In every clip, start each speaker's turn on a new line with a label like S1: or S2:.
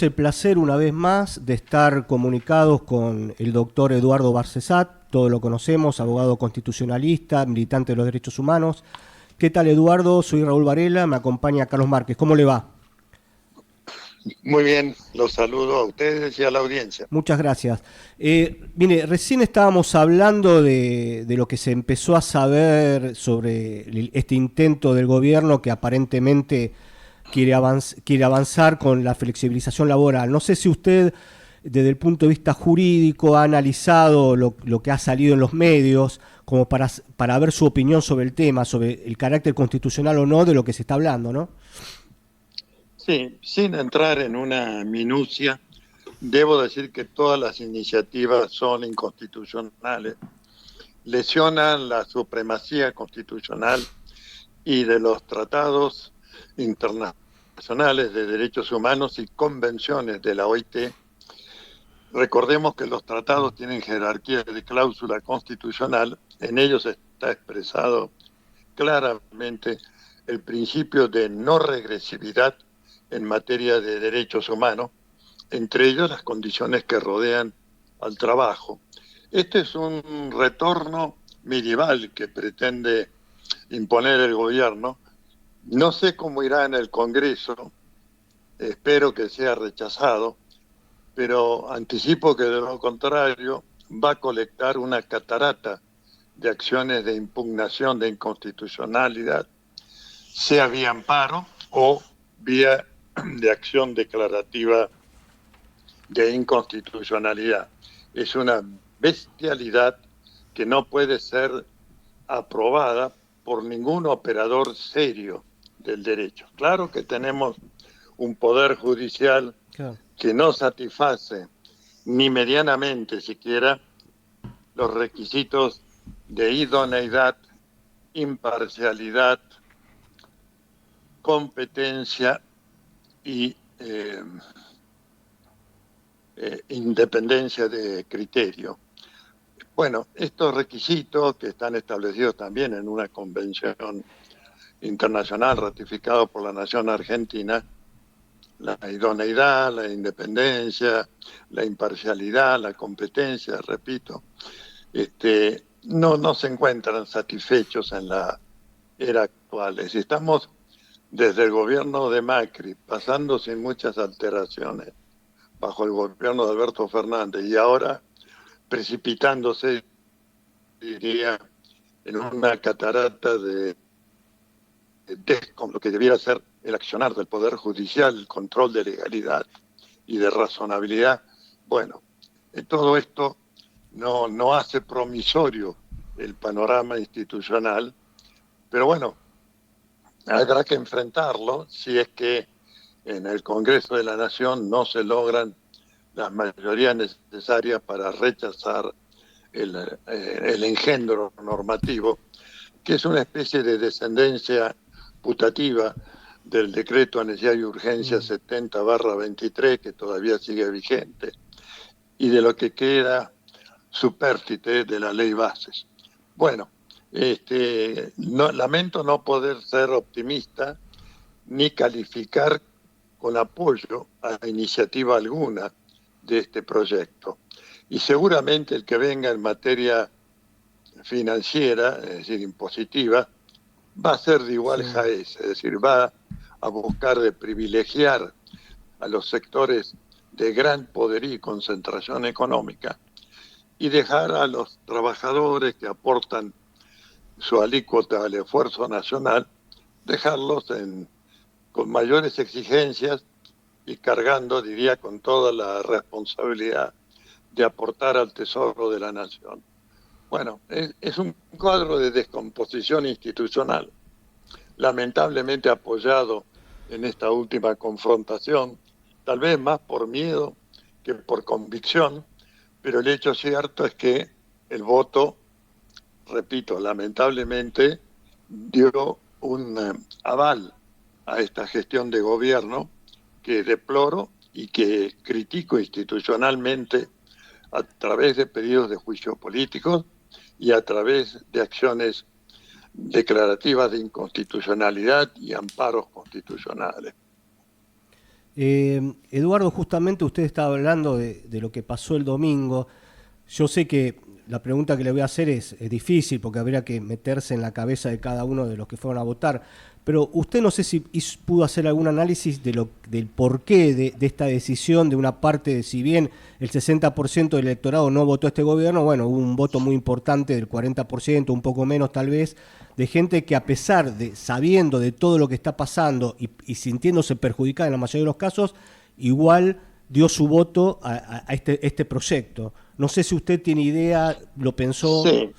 S1: El placer una vez más de estar comunicados con el doctor Eduardo Barcesat, todos lo conocemos, abogado constitucionalista, militante de los derechos humanos. ¿Qué tal, Eduardo? Soy Raúl Varela, me acompaña Carlos Márquez. ¿Cómo le va?
S2: Muy bien, los saludo a ustedes y a la audiencia.
S1: Muchas gracias. Mire, recién estábamos hablando de lo que se empezó a saber sobre este intento del gobierno que aparentemente quiere avanzar con la flexibilización laboral. No sé si usted, desde el punto de vista jurídico, ha analizado lo que ha salido en los medios, como para ver su opinión sobre el tema, sobre el carácter constitucional o no de lo que se está hablando, ¿no?
S2: Sí, sin entrar en una minucia, debo decir que todas las iniciativas son inconstitucionales, lesionan la supremacía constitucional y de los tratados internacionales de derechos humanos y convenciones de la OIT. Recordemos que los tratados tienen jerarquía de cláusula constitucional, en ellos está expresado claramente el principio de no regresividad en materia de derechos humanos, entre ellos las condiciones que rodean al trabajo. Este es un retorno medieval que pretende imponer el gobierno. No sé cómo irá en el Congreso, espero que sea rechazado, pero anticipo que de lo contrario va a colectar una catarata de acciones de impugnación de inconstitucionalidad, sea vía amparo o vía de acción declarativa de inconstitucionalidad. Es una bestialidad que no puede ser aprobada por ningún operador serio del derecho. Claro que tenemos un poder judicial
S1: Claro.
S2: que no satisface ni medianamente siquiera los requisitos de idoneidad, imparcialidad, competencia y independencia de criterio. Bueno, estos requisitos que están establecidos también en una convención internacional ratificada por la nación argentina, la idoneidad, la independencia, la imparcialidad, la competencia, repito, no se encuentran satisfechos en la era actual. Estamos desde el gobierno de Macri, pasando sin muchas alteraciones, bajo el gobierno de Alberto Fernández, y ahora precipitándose, diría, en una catarata con lo que debiera ser el accionar del Poder Judicial, el control de legalidad y de razonabilidad. Bueno, todo esto no hace promisorio el panorama institucional, pero bueno, habrá que enfrentarlo si es que en el Congreso de la Nación no se logran las mayorías necesarias para rechazar el engendro normativo, que es una especie de descendencia putativa del decreto de necesidad y urgencia 70/23, que todavía sigue vigente, y de lo que queda supérstite de la ley bases. Bueno, lamento no poder ser optimista ni calificar con apoyo a iniciativa alguna de este proyecto. Y seguramente el que venga en materia financiera, es decir, impositiva, va a ser de igual
S1: Sí.
S2: jaez, es decir, va a buscar de privilegiar a los sectores de gran poderío y concentración económica y dejar a los trabajadores que aportan su alícuota al esfuerzo nacional, dejarlos con mayores exigencias y cargando, diría, con toda la responsabilidad de aportar al tesoro de la nación. Bueno, es un cuadro de descomposición institucional, lamentablemente apoyado en esta última confrontación, tal vez más por miedo que por convicción, pero el hecho cierto es que el voto, repito, lamentablemente dio un aval a esta gestión de gobierno que deploro y que critico institucionalmente a través de pedidos de juicio políticos y a través de acciones declarativas de inconstitucionalidad y amparos constitucionales.
S1: Eduardo, justamente usted estaba hablando de lo que pasó el domingo. Yo sé que la pregunta que le voy a hacer es difícil porque habría que meterse en la cabeza de cada uno de los que fueron a votar, pero usted no sé si pudo hacer algún análisis del porqué de esta decisión de una parte, de si bien el 60% del electorado no votó a este gobierno, bueno, hubo un voto muy importante del 40%, un poco menos tal vez, de gente que a pesar de, sabiendo de todo lo que está pasando y sintiéndose perjudicada en la mayoría de los casos, igual dio su voto a este proyecto. No sé si usted tiene idea, lo pensó.
S2: Sí,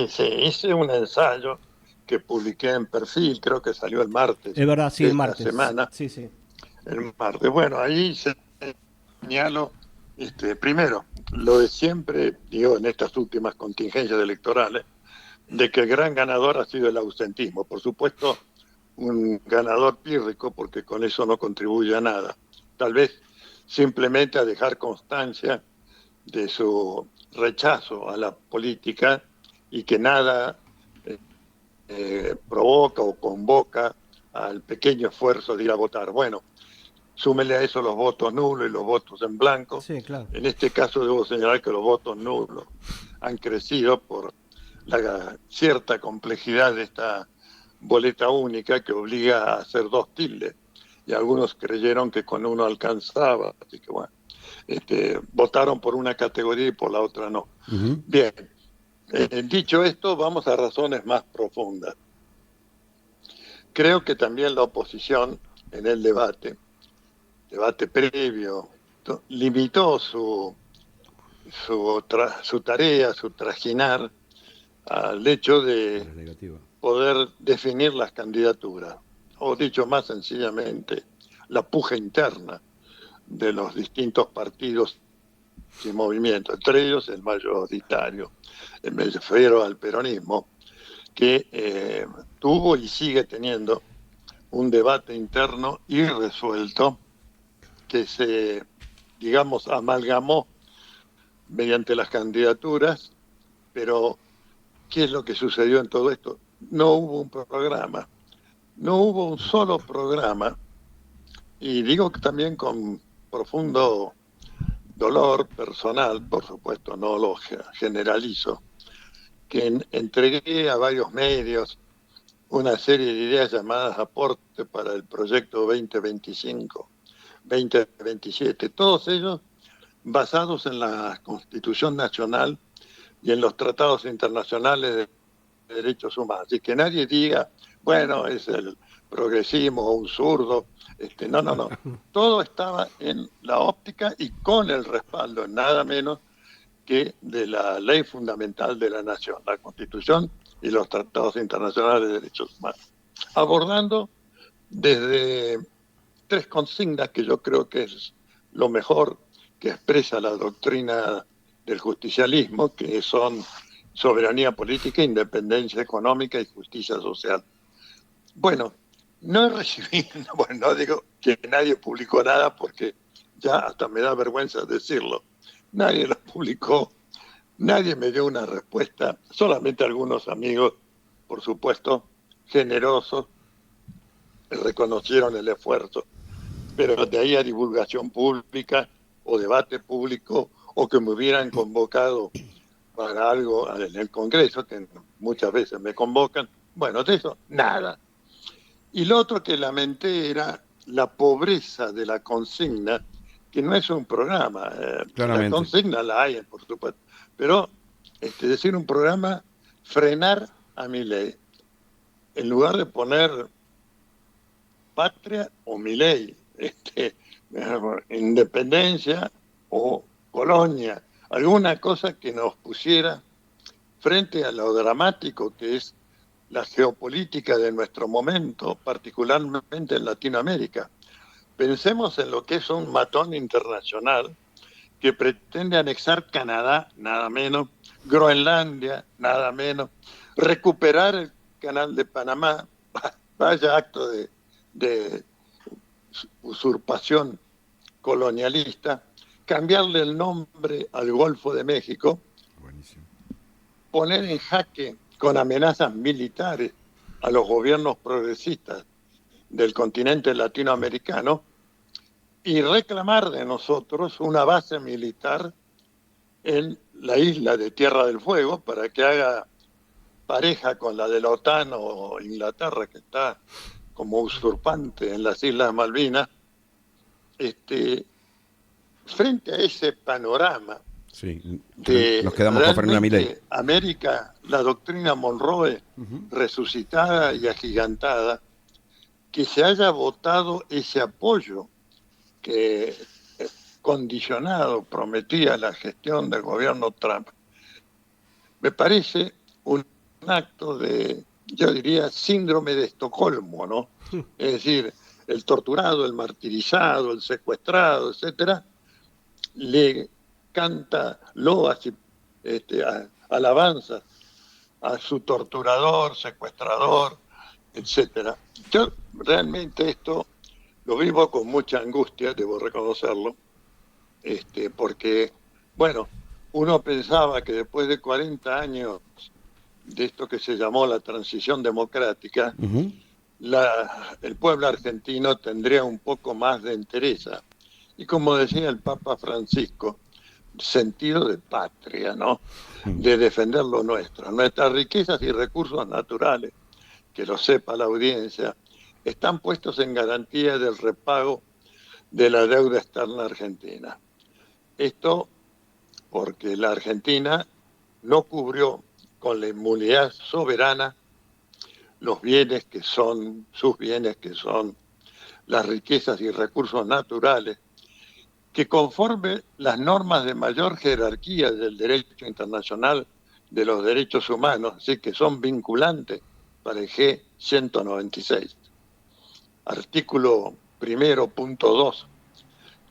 S2: sí, hice un ensayo que publiqué en Perfil, creo que salió el martes
S1: Es verdad, sí,
S2: de
S1: el
S2: esta
S1: martes.
S2: semana.
S1: Sí, sí.
S2: El martes. Bueno, ahí señalo, primero, lo de siempre, digo, en estas últimas contingencias electorales, de que el gran ganador ha sido el ausentismo. Por supuesto, un ganador pírrico, porque con eso no contribuye a nada. Tal vez simplemente a dejar constancia de su rechazo a la política y que nada provoca o convoca al pequeño esfuerzo de ir a votar. Bueno, súmele a eso los votos nulos y los votos en blanco.
S1: Sí, claro.
S2: En este caso debo señalar que los votos nulos han crecido por la cierta complejidad de esta boleta única que obliga a hacer 2 tildes. Y algunos creyeron que con uno alcanzaba. Así que bueno, votaron por una categoría y por la otra no.
S1: Uh-huh.
S2: Bien, dicho esto, vamos a razones más profundas. Creo que también la oposición en el debate previo, limitó su tarea, su trajinar, al hecho de poder definir las candidaturas, o dicho más sencillamente, la puja interna de los distintos partidos y movimientos, entre ellos el mayoritario, me refiero al peronismo, que tuvo y sigue teniendo un debate interno irresuelto que se, digamos, amalgamó mediante las candidaturas, pero ¿qué es lo que sucedió en todo esto? No hubo un programa, no hubo un solo programa, y digo que también con profundo dolor personal, por supuesto, no lo generalizo, que entregué a varios medios una serie de ideas llamadas aporte para el proyecto 2025-2027, todos ellos basados en la Constitución Nacional y en los tratados internacionales de derechos humanos. Y que nadie diga, bueno, es el progresismo o un zurdo. No. Todo estaba en la óptica y con el respaldo, nada menos que de la ley fundamental de la nación, la Constitución y los tratados internacionales de derechos humanos. Abordando desde 3 consignas que yo creo que es lo mejor que expresa la doctrina del justicialismo, que son soberanía política, independencia económica y justicia social. Bueno, no he recibido, bueno, no digo que nadie publicó nada porque ya hasta me da vergüenza decirlo. Nadie lo publicó, nadie me dio una respuesta, solamente algunos amigos, por supuesto, generosos, reconocieron el esfuerzo. Pero de ahí a divulgación pública o debate público o que me hubieran convocado para algo en el Congreso, que muchas veces me convocan, bueno, de eso, nada. Y lo otro que lamenté era la pobreza de la consigna, que no es un programa. La consigna la hay, por supuesto, pero decir un programa, frenar a Milei, en lugar de poner patria o Milei, independencia o colonia, alguna cosa que nos pusiera frente a lo dramático que es la geopolítica de nuestro momento, particularmente en Latinoamérica. Pensemos en lo que es un matón internacional que pretende anexar Canadá, nada menos, Groenlandia, nada menos, recuperar el canal de Panamá, vaya acto de usurpación colonialista, cambiarle el nombre al Golfo de México, buenísimo, poner en jaque con amenazas militares a los gobiernos progresistas del continente latinoamericano y reclamar de nosotros una base militar en la isla de Tierra del Fuego para que haga pareja con la de la OTAN o Inglaterra, que está como usurpante en las Islas Malvinas. Frente a ese panorama
S3: Sí,
S2: de
S3: nos quedamos con Fernanda Milei.
S2: realmente América, la doctrina Monroe resucitada y agigantada, que se haya votado ese apoyo que condicionado prometía la gestión del gobierno Trump, me parece un acto de, yo diría, síndrome de Estocolmo, ¿no? Es decir, el torturado, el martirizado, el secuestrado, etcétera, le canta loas y alabanzas a su torturador, secuestrador, etcétera. Yo realmente esto lo vivo con mucha angustia, debo reconocerlo, porque, bueno, uno pensaba que después de 40 años de esto que se llamó la transición democrática, el pueblo argentino tendría un poco más de entereza. Y como decía el Papa Francisco, sentido de patria, ¿no? De defender lo nuestro. Nuestras riquezas y recursos naturales, que lo sepa la audiencia, están puestos en garantía del repago de la deuda externa argentina. Esto porque la Argentina no cubrió con la inmunidad soberana los bienes que son, sus bienes que son las riquezas y recursos naturales, que conforme las normas de mayor jerarquía del derecho internacional de los derechos humanos, así que son vinculantes para el G196. Artículo primero, punto 2,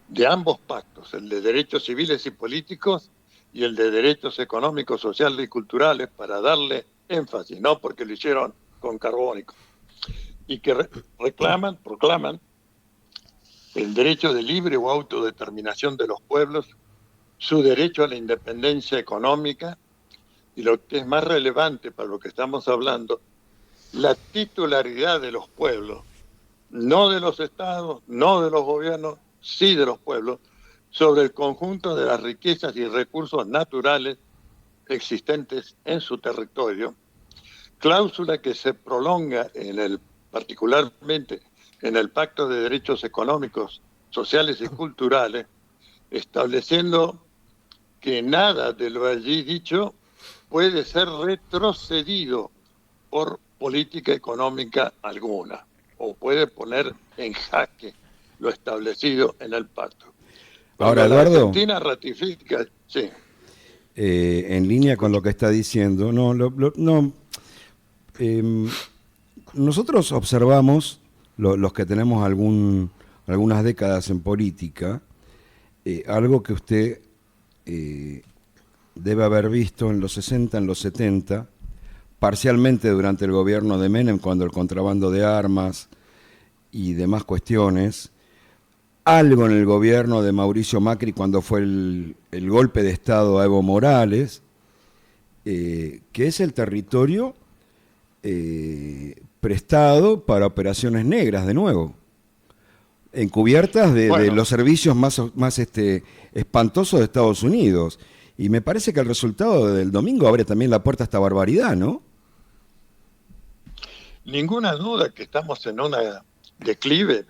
S2: de ambos pactos, el de derechos civiles y políticos y el de derechos económicos, sociales y culturales, para darle énfasis, no porque lo hicieron con carbónico, y que proclaman el derecho de libre o autodeterminación de los pueblos, su derecho a la independencia económica y, lo que es más relevante para lo que estamos hablando, la titularidad de los pueblos, no de los estados, no de los gobiernos, sí de los pueblos, sobre el conjunto de las riquezas y recursos naturales existentes en su territorio, cláusula que se prolonga particularmente en el Pacto de Derechos Económicos, Sociales y Culturales, estableciendo que nada de lo allí dicho puede ser retrocedido por política económica alguna, o puede poner en jaque lo establecido en el pacto. Cuando
S3: Ahora, Eduardo,
S2: la Argentina ratifica, sí.
S3: En línea con lo que está diciendo, nosotros observamos, los que tenemos algunas décadas en política, algo que usted debe haber visto en los 60, en los 70, parcialmente durante el gobierno de Menem, cuando el contrabando de armas y demás cuestiones, algo en el gobierno de Mauricio Macri cuando fue el golpe de Estado a Evo Morales, que es el territorio prestado para operaciones negras, de nuevo, encubiertas de los servicios más espantosos de Estados Unidos. Y me parece que el resultado del domingo abre también la puerta a esta barbaridad, ¿no?
S2: Ninguna duda que estamos en un declive,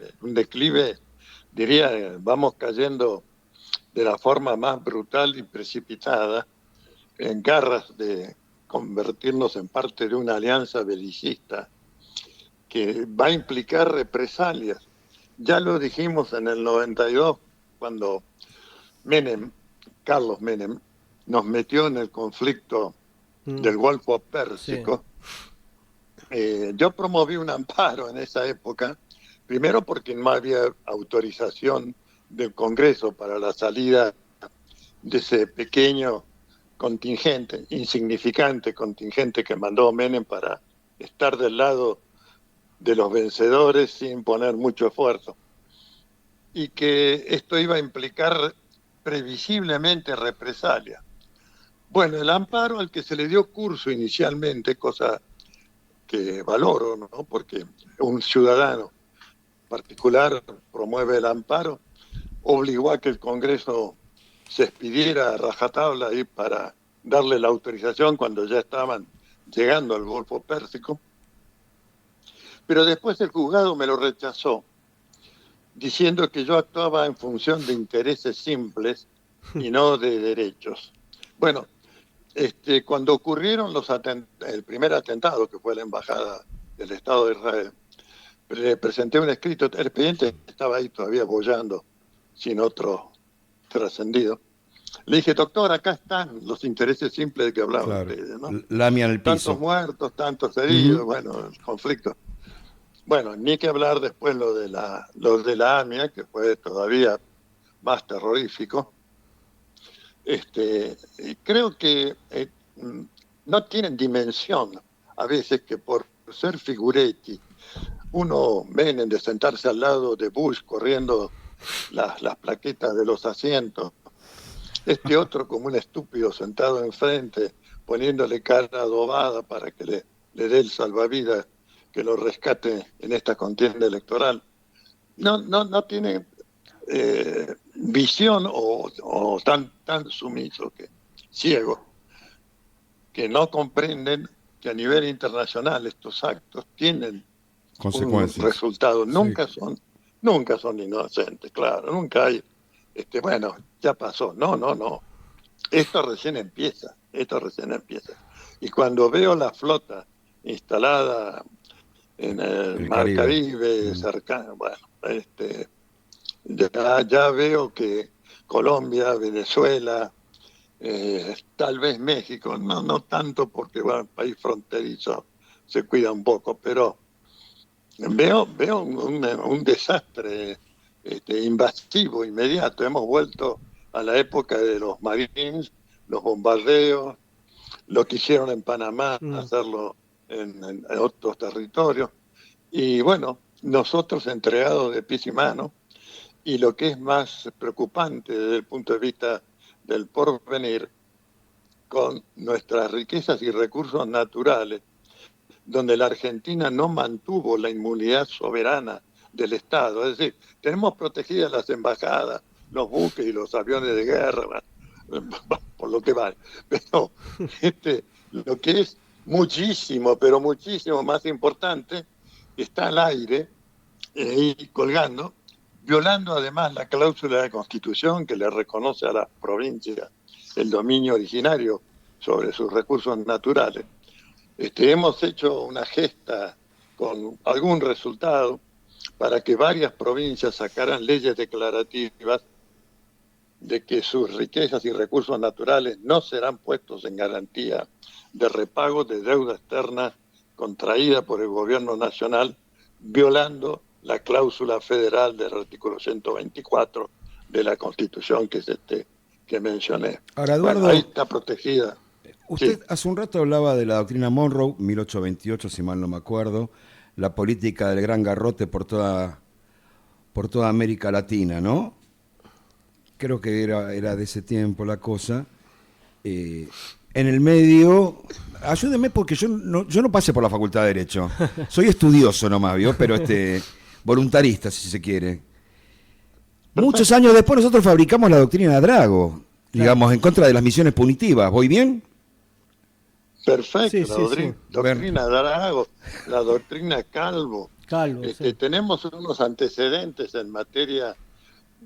S2: diría, vamos cayendo de la forma más brutal y precipitada en garras de convertirnos en parte de una alianza belicista que va a implicar represalias. Ya lo dijimos en el 92, cuando Carlos Menem, nos metió en el conflicto del Golfo Pérsico. Sí. Yo promoví un amparo en esa época, primero porque no había autorización del Congreso para la salida de ese pequeño contingente, insignificante contingente que mandó Menem para estar del lado de los vencedores sin poner mucho esfuerzo. Y que esto iba a implicar previsiblemente represalia. Bueno, el amparo al que se le dio curso inicialmente, cosa que valoro, ¿no? Porque un ciudadano particular promueve el amparo, obligó a que el Congreso se expidiera a rajatabla ahí para darle la autorización cuando ya estaban llegando al Golfo Pérsico. Pero después el juzgado me lo rechazó, diciendo que yo actuaba en función de intereses simples y no de derechos. Bueno, cuando ocurrieron el primer atentado, que fue la Embajada del Estado de Israel, le presenté un escrito, el expediente estaba ahí todavía boyando, sin otro trascendido. Le dije, doctor, acá están los intereses simples de que hablaban
S3: Claro.
S2: ustedes, ¿no?
S3: Lamian el piso.
S2: Tantos muertos, tantos heridos, bueno, el conflicto. Bueno, ni que hablar después lo de la AMIA, que fue todavía más terrorífico. Creo que no tienen dimensión a veces que por ser figuretti, uno Menem de sentarse al lado de Bush corriendo las plaquetas de los asientos, otro como un estúpido sentado enfrente, poniéndole cara adobada para que le dé el salvavidas que lo rescate en esta contienda electoral. No tiene visión o tan sumiso, ciego, que no comprenden que a nivel internacional estos actos tienen
S3: consecuencias,
S2: un resultado.
S3: Sí.
S2: Nunca son inocentes, claro, nunca hay, bueno, ya pasó. No. Esto recién empieza. Y cuando veo la flota instalada en el Mar Caribe, cercano, bueno, ya veo que Colombia, Venezuela, tal vez México, no tanto porque, bueno, el país fronterizo se cuida un poco, pero veo un desastre invasivo, inmediato. Hemos vuelto a la época de los Marines, los bombardeos, lo que hicieron en Panamá, hacerlo en otros territorios. Y bueno, nosotros entregados de pies y manos, y lo que es más preocupante desde el punto de vista del porvenir, con nuestras riquezas y recursos naturales, donde la Argentina no mantuvo la inmunidad soberana del Estado. Es decir, tenemos protegidas las embajadas, los buques y los aviones de guerra, por lo que vale. Pero lo que es muchísimo, pero muchísimo más importante, está al aire y colgando, violando además la cláusula de la Constitución que le reconoce a las provincias el dominio originario sobre sus recursos naturales. Hemos hecho una gesta con algún resultado para que varias provincias sacaran leyes declarativas de que sus riquezas y recursos naturales no serán puestos en garantía de repago de deuda externa contraída por el gobierno nacional, violando la cláusula federal del artículo 124 de la Constitución, que es que mencioné.
S3: Ahora, Eduardo,
S2: bueno, ahí está protegida.
S3: Usted
S2: Sí.
S3: hace un rato hablaba de la doctrina Monroe, 1828, si mal no me acuerdo, la política del gran garrote por toda América Latina, ¿no? Creo que era de ese tiempo la cosa. En el medio, ayúdeme porque yo no pasé por la Facultad de Derecho. Soy estudioso nomás, ¿vio? Pero voluntarista, si se quiere. Muchos años después nosotros fabricamos la doctrina Drago, digamos, en contra de las misiones punitivas. ¿Voy bien?
S2: Perfecto,
S1: Sí,
S2: la doctrina Drago, la doctrina Calvo.
S1: Sí.
S2: Tenemos unos antecedentes en materia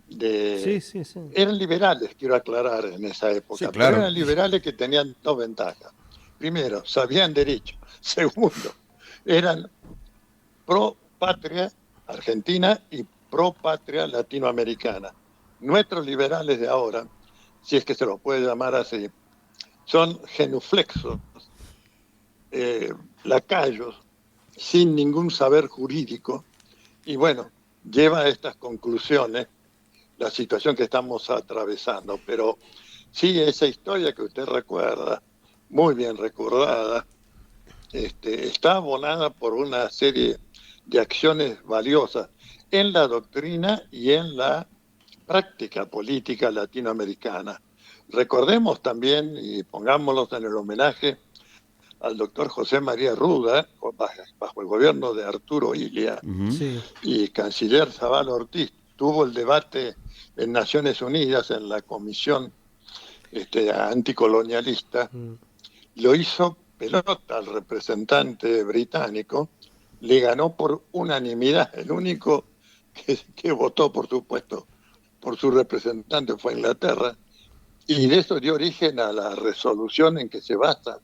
S2: de...
S1: Sí.
S2: Eran liberales, quiero aclarar, en esa época.
S3: Sí, claro.
S2: Pero eran liberales que tenían dos ventajas. Primero, sabían derecho. Segundo, eran pro patria argentina y pro patria latinoamericana. Nuestros liberales de ahora, si es que se los puede llamar así, son genuflexos, lacayos, sin ningún saber jurídico, y bueno, lleva a estas conclusiones la situación que estamos atravesando. Pero sí, esa historia que usted recuerda, muy bien recordada, está abonada por una serie de acciones valiosas en la doctrina y en la práctica política latinoamericana. Recordemos también, y pongámoslos en el homenaje, al doctor José María Ruda, bajo el gobierno de Arturo Illia,
S1: Sí.
S2: y canciller Zabal Ortiz, tuvo el debate en Naciones Unidas en la comisión anticolonialista,
S1: Mm.
S2: lo hizo pelota al representante británico, le ganó por unanimidad, el único que votó, por supuesto, por su representante fue Inglaterra, y de eso dio origen a la resolución en que se basa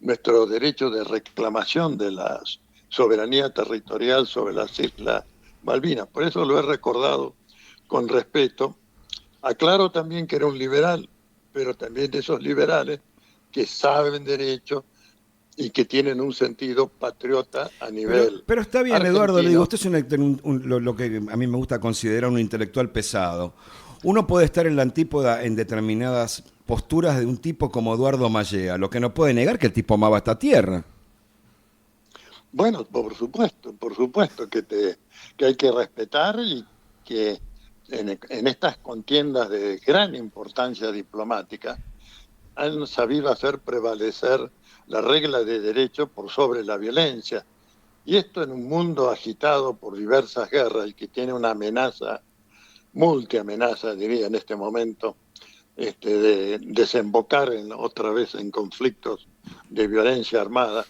S2: nuestro derecho de reclamación de la soberanía territorial sobre las Islas Malvinas. Por eso lo he recordado con respeto. Aclaro también que era un liberal, pero también de esos liberales que saben derecho y que tienen un sentido patriota a nivel
S3: Pero está bien, Eduardo, le digo,
S2: argentino.
S3: usted es lo que a mí me gusta considerar un intelectual pesado. Uno puede estar en la antípoda en determinadas posturas de un tipo como Eduardo Mallea, lo que no puede negar que el tipo amaba esta tierra.
S2: Bueno, por supuesto que hay que respetar y que en estas contiendas de gran importancia diplomática han sabido hacer prevalecer la regla de derecho por sobre la violencia. Y esto en un mundo agitado por diversas guerras y que tiene una amenaza, multiamenaza diría en este momento, de desembocar otra vez en conflictos de violencia armada.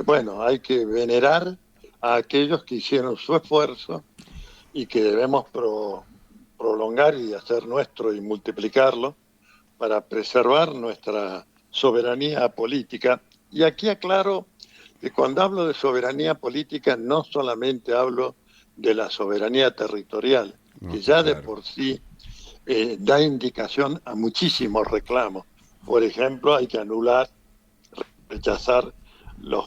S2: Bueno, hay que venerar a aquellos que hicieron su esfuerzo y que debemos prolongar y hacer nuestro y multiplicarlo para preservar nuestra soberanía política. Y aquí aclaro que cuando hablo de soberanía política no solamente hablo de la soberanía territorial,
S3: No,
S2: que
S3: está
S2: ya de
S3: claro.
S2: por sí da indicación a muchísimos reclamos. Por ejemplo, hay que anular, rechazar los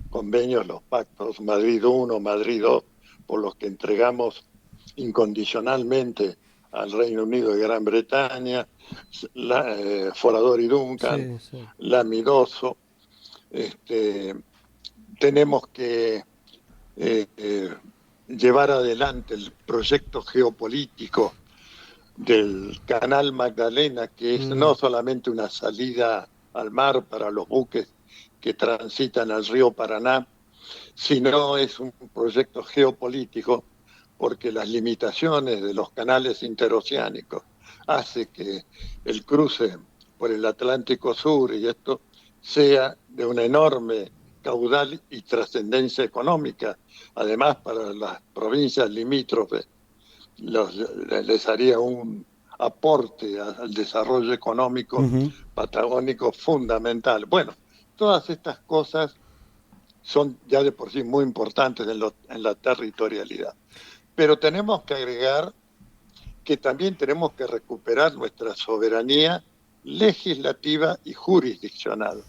S2: convenios, los pactos Madrid 1, Madrid 2, por los que entregamos incondicionalmente al Reino Unido y Gran Bretaña, Forador y Duncan,
S1: Sí, sí.
S2: la Midoso. Tenemos que eh, eh, llevar adelante el proyecto geopolítico del Canal Magdalena, que es
S1: Mm.
S2: no solamente una salida al mar para los buques que transitan al río Paraná, sino es un proyecto geopolítico porque las limitaciones de los canales interoceánicos hace que el cruce por el Atlántico Sur y esto sea de una enorme caudal y trascendencia económica. Además, para las provincias limítrofes les haría un aporte al desarrollo económico
S3: Ujú.
S2: patagónico fundamental. Bueno, todas estas cosas son ya de por sí muy importantes en la territorialidad. Pero tenemos que agregar que también tenemos que recuperar nuestra soberanía legislativa y jurisdiccional.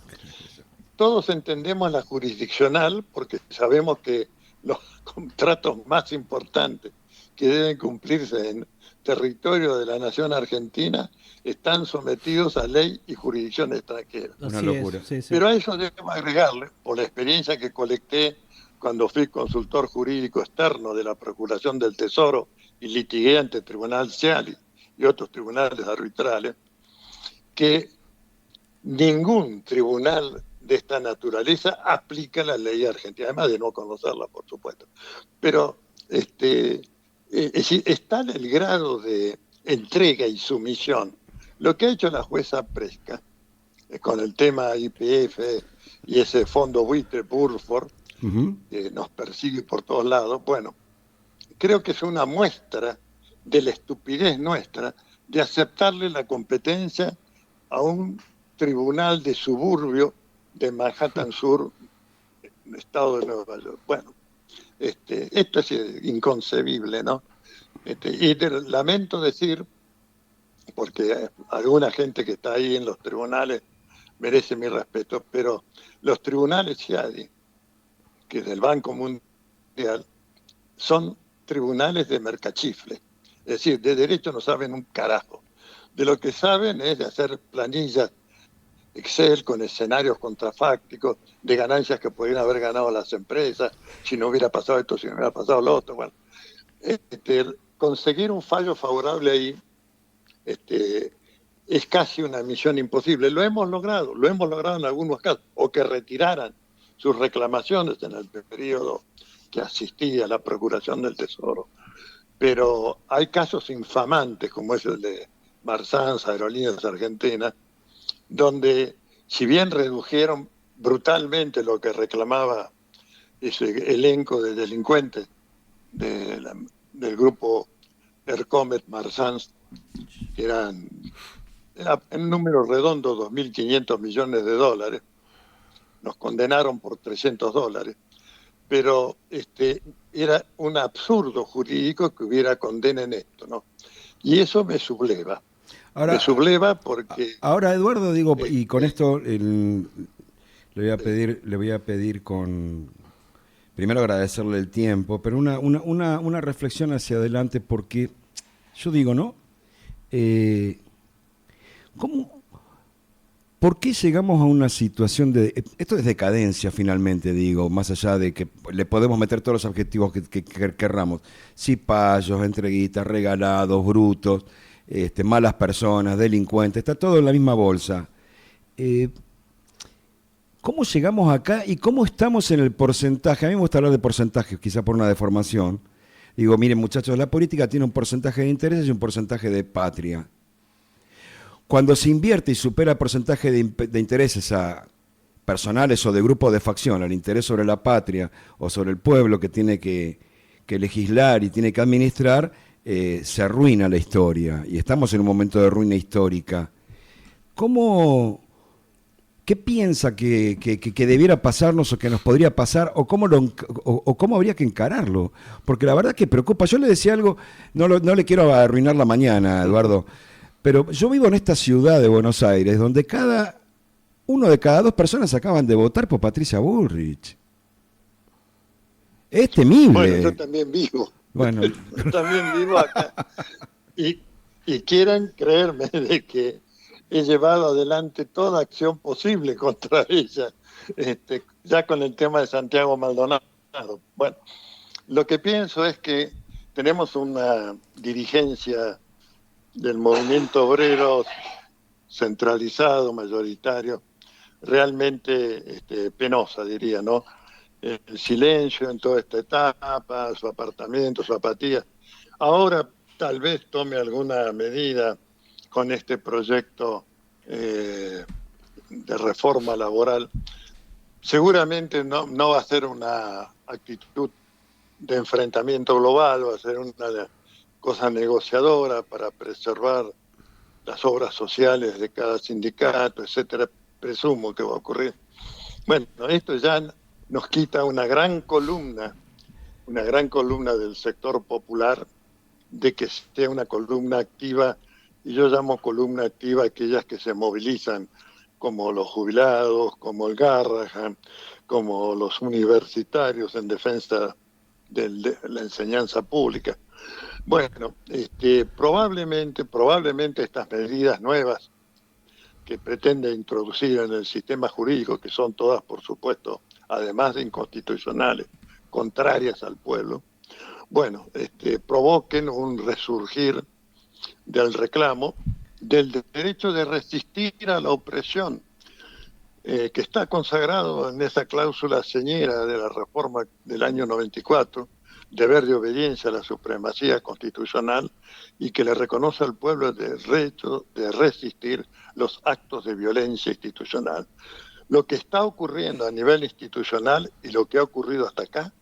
S2: Todos entendemos la jurisdiccional porque sabemos que los contratos más importantes que deben cumplirse en territorio de la nación argentina están sometidos a ley y jurisdicción extranjera.
S3: Una
S1: Así es,
S3: locura.
S1: sí, sí.
S2: Pero a eso debemos agregarle, por la experiencia que colecté cuando fui consultor jurídico externo de la Procuración del Tesoro y litigué ante el Tribunal Ciali y otros tribunales arbitrales, que ningún tribunal de esta naturaleza aplica la ley argentina, además de no conocerla, por supuesto. Pero es decir, es tal el grado de entrega y sumisión. Lo que ha hecho la jueza Presca con el tema IPF y ese fondo buitre Burford,
S3: Ujú.
S2: que nos persigue por todos lados, bueno, creo que es una muestra de la estupidez nuestra de aceptarle la competencia a un tribunal de suburbio de Manhattan Sur, estado de Nueva York. Bueno, esto es inconcebible, ¿no? Lamento decir, porque alguna gente que está ahí en los tribunales merece mi respeto, pero los tribunales CIADI, que es del Banco Mundial, son tribunales de mercachifle. Es decir, de derecho no saben un carajo. De lo que saben es de hacer planillas Excel con escenarios contrafácticos de ganancias que podrían haber ganado las empresas si no hubiera pasado esto, si no hubiera pasado lo otro. Bueno, conseguir un fallo favorable ahí es casi una misión imposible. Lo hemos logrado en algunos casos, o que retiraran sus reclamaciones en el periodo que asistía a la Procuración del Tesoro. Pero hay casos infamantes, como es el de Marzans, Aerolíneas Argentinas, donde si bien redujeron brutalmente lo que reclamaba ese elenco de delincuentes del grupo Ercomet Marzans, que era en número redondo $2.500 millones, nos condenaron por $300, pero era un absurdo jurídico que hubiera condena en esto, ¿no? Y eso me subleva.
S3: Ahora,
S2: me subleva porque...
S3: Ahora, Eduardo, digo, y con esto le voy a pedir primero agradecerle el tiempo, pero una reflexión hacia adelante, porque yo digo, ¿no? ¿Por qué llegamos a una situación de... Esto es decadencia finalmente, digo, más allá de que le podemos meter todos los adjetivos que querramos. Cipayos, entreguistas, regalados, brutos, malas personas, delincuentes, está todo en la misma bolsa. ¿Cómo llegamos acá y cómo estamos en el porcentaje? A mí me gusta hablar de porcentajes, quizá por una deformación. Digo, miren muchachos, la política tiene un porcentaje de intereses y un porcentaje de patria. Cuando se invierte y supera el porcentaje de intereses a personales o de grupos de facción, al interés sobre la patria o sobre el pueblo que tiene que legislar y tiene que administrar, se arruina la historia. Y estamos en un momento de ruina histórica. ¿Qué piensa que debiera pasarnos o que nos podría pasar o cómo habría que encararlo? Porque la verdad que preocupa. Yo le decía algo, no le quiero arruinar la mañana, Eduardo, pero yo vivo en esta ciudad de Buenos Aires donde uno de cada 2 personas acaban de votar por Patricia Bullrich. Es temible.
S2: Bueno, yo también vivo.
S3: Bueno.
S2: Yo también vivo acá. Y quieran creerme de que he llevado adelante toda acción posible contra ella, ya con el tema de Santiago Maldonado. Bueno, lo que pienso es que tenemos una dirigencia del movimiento obrero centralizado, mayoritario, realmente penosa, diría, ¿no? El silencio en toda esta etapa, su apartamento, su apatía. Ahora tal vez tome alguna medida con este proyecto de reforma laboral. Seguramente no va a ser una actitud de enfrentamiento global, va a ser una cosa negociadora para preservar las obras sociales de cada sindicato, etcétera. Presumo que va a ocurrir. Bueno, esto ya nos quita una gran columna del sector popular, de que sea una columna activa, y yo llamo columna activa aquellas que se movilizan, como los jubilados, como el Garrahan, como los universitarios en defensa de la enseñanza pública. Bueno, probablemente estas medidas nuevas que pretende introducir en el sistema jurídico, que son todas, por supuesto, además de inconstitucionales, contrarias al pueblo, bueno, provoquen un resurgir del reclamo, del derecho de resistir a la opresión, que está consagrado en esa cláusula señera de la reforma del año 94, deber de obediencia a la supremacía constitucional, y que le reconoce al pueblo el derecho de resistir los actos de violencia institucional. Lo que está ocurriendo a nivel institucional y lo que ha ocurrido hasta acá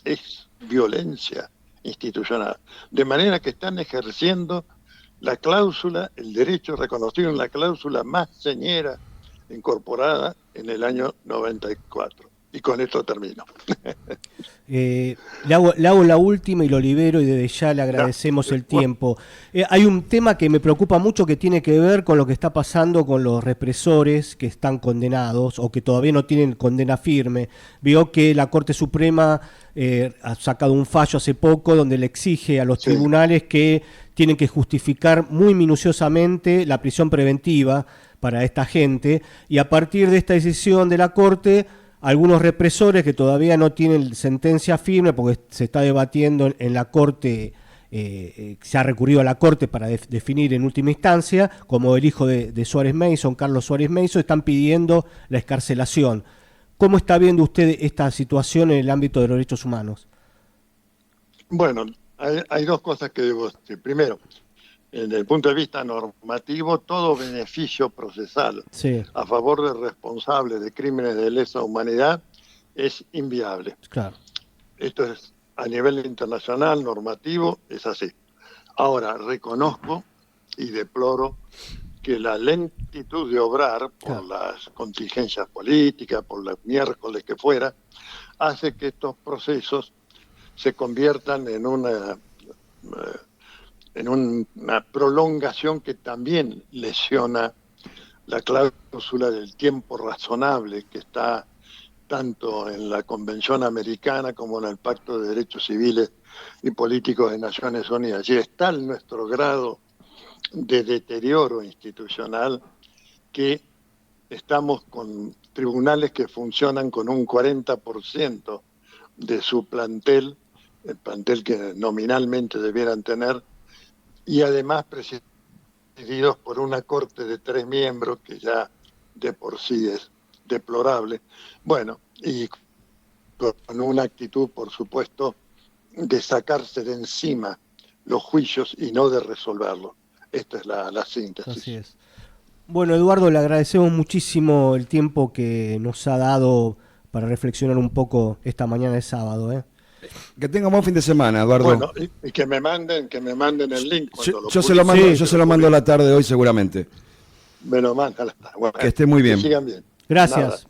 S2: es violencia institucional. De manera que están ejerciendo la cláusula, el derecho reconocido en la cláusula más señera incorporada en el año 94. Y con esto termino.
S1: Le hago la última y lo libero, y desde ya le agradecemos el tiempo. Hay un tema que me preocupa mucho que tiene que ver con lo que está pasando con los represores que están condenados o que todavía no tienen condena firme. Vio que la Corte Suprema ha sacado un fallo hace poco donde le exige a los tribunales que tienen que justificar muy minuciosamente la prisión preventiva para esta gente, y a partir de esta decisión de la Corte, algunos represores que todavía no tienen sentencia firme, porque se está debatiendo en la Corte se ha recurrido a la Corte para definir en última instancia, como el hijo de Suárez Mason, Carlos Suárez Mason, están pidiendo la excarcelación. ¿Cómo está viendo usted esta situación en el ámbito de los derechos humanos?
S2: Bueno, hay dos cosas que debo decir. Primero, desde el punto de vista normativo, todo beneficio procesal a favor de responsables de crímenes de lesa humanidad es inviable.
S1: Claro.
S2: Esto es a nivel internacional, normativo, es así. Ahora, reconozco y deploro que la lentitud de obrar por las contingencias políticas, por los miércoles que fuera, hace que estos procesos se conviertan en una prolongación que también lesiona la cláusula del tiempo razonable que está tanto en la Convención Americana como en el Pacto de Derechos Civiles y Políticos de Naciones Unidas. Y está nuestro grado de deterioro institucional que estamos con tribunales que funcionan con un 40% de su plantel, el plantel que nominalmente debieran tener, y además presididos por una corte de 3 miembros que ya de por sí es deplorable. Bueno, y con una actitud, por supuesto, de sacarse de encima los juicios y no de resolverlos. Esta es la síntesis.
S1: Así es. Bueno, Eduardo, le agradecemos muchísimo el tiempo que nos ha dado para reflexionar un poco esta mañana de sábado,
S3: Que tenga buen fin de semana, Eduardo.
S2: Bueno, y que me manden el link.
S3: Yo se lo mando, yo se lo mando a la tarde hoy seguramente.
S2: Me lo manda. Bueno,
S3: que esté muy bien.
S2: Que sigan bien.
S1: Gracias. Gracias.